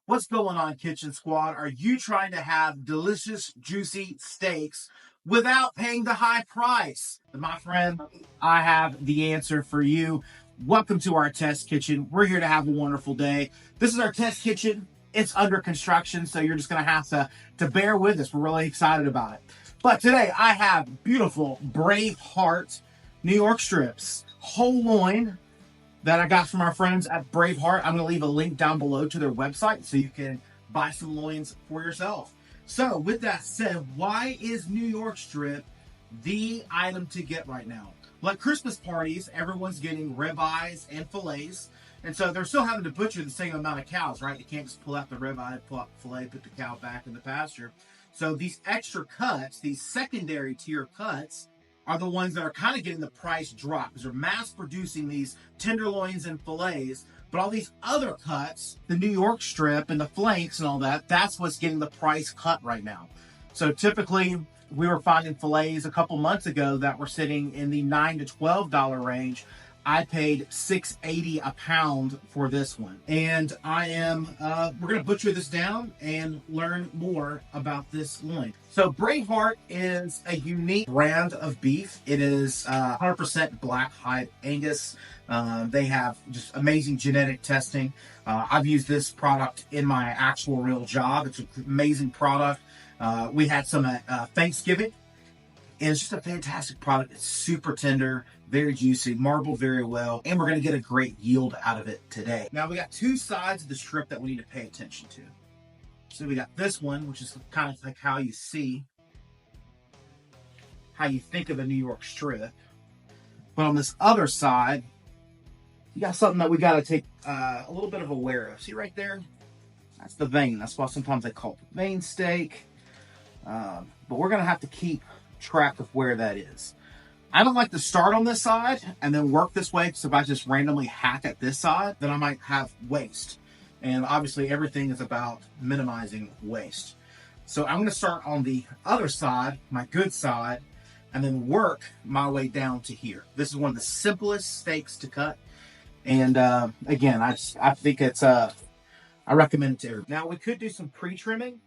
What's going on, Kitchen Squad? Are you trying to have delicious, juicy steaks without paying the high price? My friend, I have the answer for you. Welcome to our test kitchen. We're here to have a wonderful day. This is our test kitchen. It's under construction, so you're just going to have to bear with us. We're really excited about it. But today, I have beautiful Braveheart New York strips, whole loin, that I got from our friends at Braveheart. I'm going to leave a link down below to their website so you can buy some loins for yourself. So with that said, why is New York strip the item to get right now? Like Christmas parties, everyone's getting ribeyes and fillets. And so they're still having to butcher the same amount of cows, right? You can't just pull out the ribeye, pull out the fillet, put the cow back in the pasture. So these extra cuts, these secondary tier cuts, are the ones that are kind of getting the price drop because they're mass producing these tenderloins and fillets. But all these other cuts, the New York strip and the flanks and all that, that's what's getting the price cut right now. So typically we were finding fillets a couple months ago that were sitting in the $9 to $12 range. I paid $6.80 a pound for this one. And we're going to butcher this down and learn more about this loin. So Braveheart is a unique brand of beef. It is 100% black hide Angus. They have just amazing genetic testing. I've used this product in my actual real job. It's an amazing product. We had some at Thanksgiving. And it's just a fantastic product. It's super tender, very juicy, marbled very well, and we're going to get a great yield out of it today. Now, we got two sides of the strip that we need to pay attention to. So we got this one, which is kind of like how you think of a New York strip. But on this other side, you got something that we got to take a little bit of aware of. See right there? That's the vein. That's why sometimes they call it the vein steak. But we're going to have to keep track of where that is. I don't like to start on this side and then work this way, because if I just randomly hack at this side, then I might have waste. And obviously everything is about minimizing waste. So I'm going to start on the other side, my good side, and then work my way down to here. This is one of the simplest steaks to cut. And again, I think it's I recommend it to everyone. Now we could do some pre-trimming,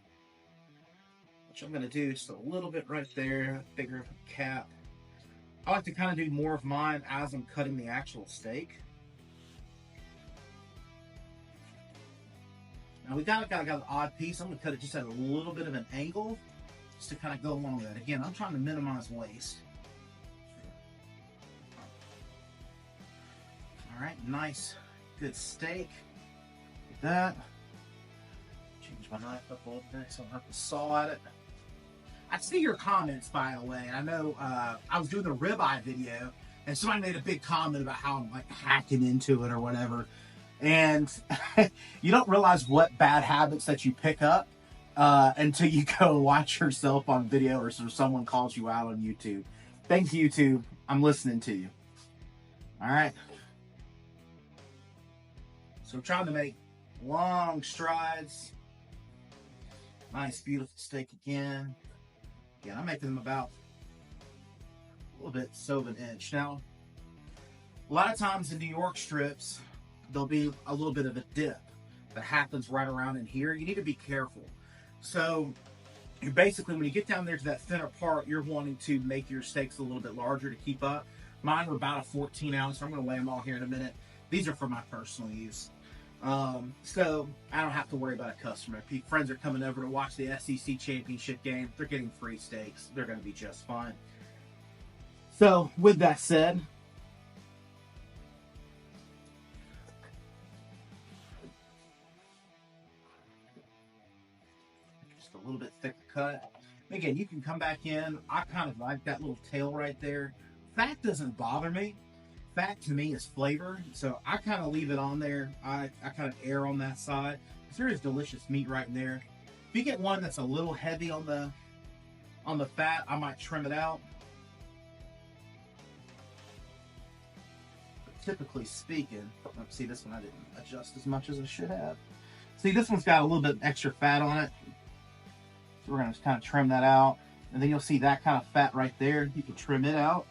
which I'm going to do just a little bit right there, bigger cap. I like to kind of do more of mine as I'm cutting the actual steak. Now we got an odd piece. I'm going to cut it just at a little bit of an angle, just to kind of go along with that. Again, I'm trying to minimize waste. All right, nice, good steak. Like that. Change my knife up a little bit so I don't have to saw at it. I see your comments, by the way. I know I was doing the ribeye video, and somebody made a big comment about how I'm like hacking into it or whatever. And you don't realize what bad habits that you pick up until you go watch yourself on video, or someone calls you out on YouTube. Thanks, YouTube. I'm listening to you. All right. So I'm trying to make long strides. Nice, beautiful steak again. Yeah, I'm making them about a little bit of an inch. Now, a lot of times in New York strips, there'll be a little bit of a dip that happens right around in here. You need to be careful. So you basically, when you get down there to that thinner part, you're wanting to make your steaks a little bit larger to keep up. Mine are about a 14 ounce. I'm going to weigh them all here in a minute. These are for my personal use. So I don't have to worry about a customer. If friends are coming over to watch the SEC championship game, they're getting free steaks. They're going to be just fine. So with that said, just a little bit thicker cut. Again, you can come back in. I kind of like that little tail right there. Fat doesn't bother me. Fat to me is flavor, so I kind of leave it on there. I kind of err on that side, because there is delicious meat right in there. If you get one that's a little heavy on the fat, I might trim it out. But typically speaking, see, this one I didn't adjust as much as I should have. See, this one's got a little bit extra fat on it, so we're going to kind of trim that out. And then you'll see that kind of fat right there. You can trim it out.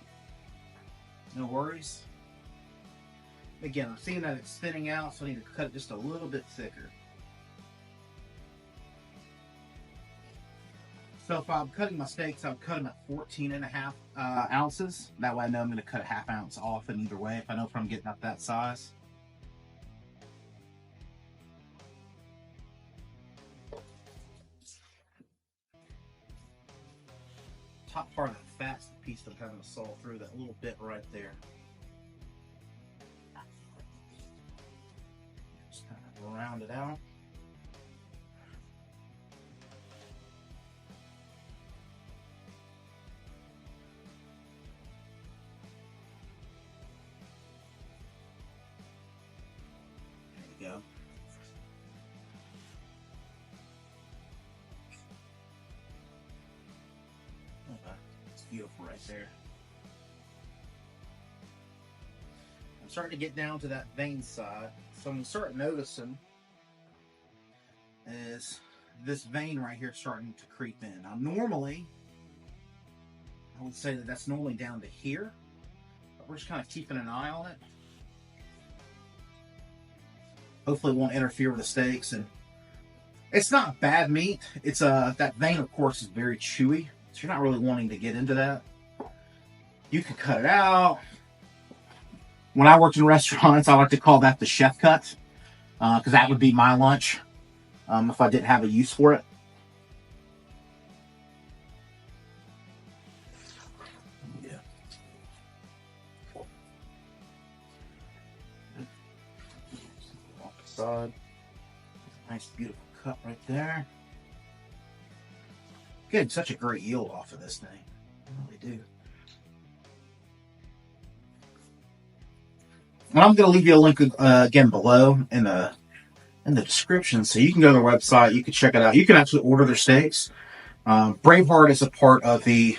No worries. Again, I'm seeing that it's thinning out, so I need to cut it just a little bit thicker. So if I'm cutting my steaks, I would cut them at 14.5 ounces. That way I know I'm going to cut a ½ ounce off in either way if I know if I'm getting up that size. Top part of the fat's the piece that I'm having to saw through, that little bit right there. Just kind of round it out. There you go. It's beautiful right there. I'm starting to get down to that vein side, so I'm going to start noticing is this vein right here starting to creep in. Now normally, I would say that that's normally down to here, but we're just kind of keeping an eye on it. Hopefully it won't interfere with the steaks, and it's not bad meat. It's that vein, of course, is very chewy, so you're not really wanting to get into that. You can cut it out. When I worked in restaurants, I like to call that the chef cut, because that would be my lunch if I didn't have a use for it. Yeah. Off the side. Nice, beautiful cut right there. Getting such a great yield off of this thing. I really do. And I'm going to leave you a link again below in the description, so you can go to their website. You can check it out. You can actually order their steaks. Braveheart is a part of the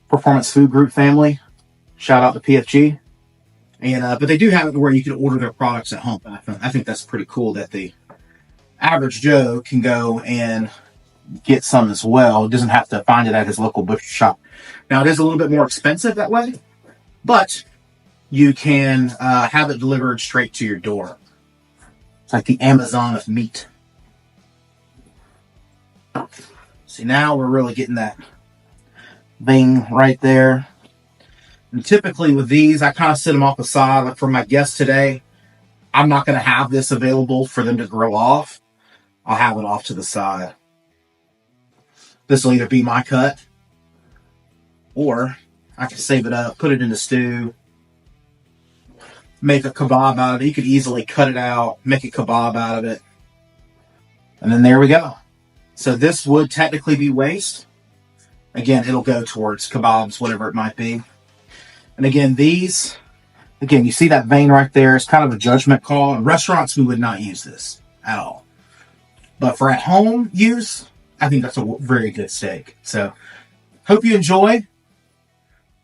Performance Food Group family. Shout out to PFG. And but they do have it where you can order their products at home. I think that's pretty cool that the average Joe can go and get some as well. It doesn't have to find it at his local butcher shop. Now, it is a little bit more expensive that way, but you can have it delivered straight to your door. It's like the Amazon of meat. See, now we're really getting that vein right there. And typically with these, I kind of set them off the side. Like for my guests today, I'm not going to have this available for them to grill off. I'll have it off to the side. This will either be my cut, or I can save it up, put it in the stew, make a kebab out of it. You could easily cut it out, make a kebab out of it. And then there we go. So this would technically be waste. Again, it'll go towards kebabs, whatever it might be. And again, these, you see that vein right there. It's kind of a judgment call. In restaurants, we would not use this at all. But for at home use, I think that's a very good steak. So, hope you enjoy.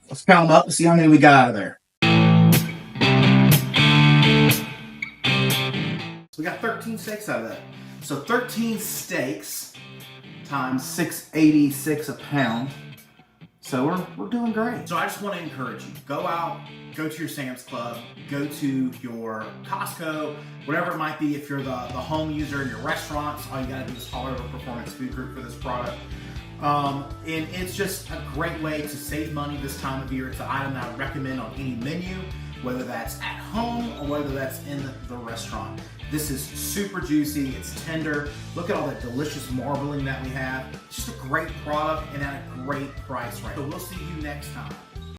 Let's count them up and see how many we got out of there. So we got 13 steaks out of that. So 13 steaks times $6.86 a pound. So we're doing great. So I just want to encourage you, go out, go to your Sam's Club, go to your Costco, whatever it might be. If you're the home user in your restaurants, all you gotta do is holler over Performance Food Group for this product. And it's just a great way to save money this time of year. It's an item that I would recommend on any menu, whether that's at home or whether that's in the restaurant. This is super juicy, it's tender. Look at all that delicious marbling that we have. It's just a great product and at a great price, right? So we'll see you next time.